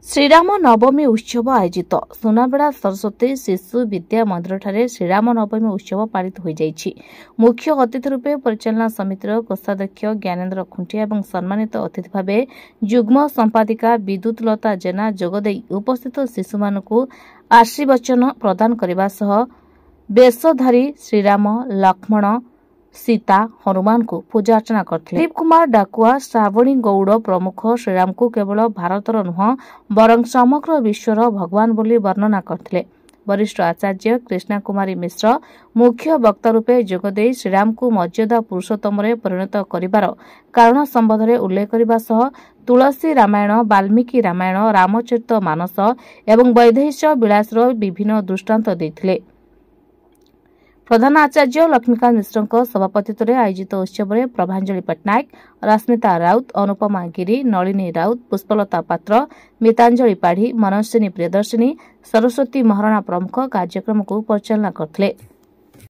श्रीराम नवमी उत्सव आयोजित सुनाबेड़ा सरस्वती शिशु विद्या मंदिर श्रीराम नवमी उत्सव पालित हो जाइछि। मुख्य अतिथि रूपे परिचालना समितिर कोषाध्यक्ष ज्ञानेन्द्र खुंटिया और सम्मानित अतिथि भाव जुग्म संपादिका विद्युत लता जेना जोगदे उपस्थित शिशु मानकु आशीर्वचन प्रदान करने सह बेशधारी श्रीराम लक्ष्मण सीता हनुमान को पूजा अर्चना करथिले। दिलीप कुमार डाकुआ श्रावणी गौड़ प्रमुख श्रीराम को केवल भारतर नुह बरं समग्र विश्वर भगवान बोली वर्णना करथिले। वरिष्ठ आचार्य कृष्णा कुमारी मिश्र मुख्य वक्ता रूपे जोगदे श्रीराम को मर्यादा पुरुषोत्तम परिणत करिबार कारण संबंध उल्लेख करने सह तुलसी रामायण वाल्मीकि रामायण रामचरित मानस एवं वैदेहीश विलासर विभिन्न दृष्टांत देथिले। प्रधान आचार्य लक्ष्मीकांत मिश्र सभापतित्व आयोजित उत्सव में प्रभांजलि पट्टनायक, रश्मिता राउत, अनुपमा गिरी, नलिनी राउत, पुष्पलता पात्र, मितांजलि पाढ़ी, मनस्विनी प्रियदर्शिनी, सरस्वती महाराणा प्रमुख कार्यक्रम को परिचालना करथिले।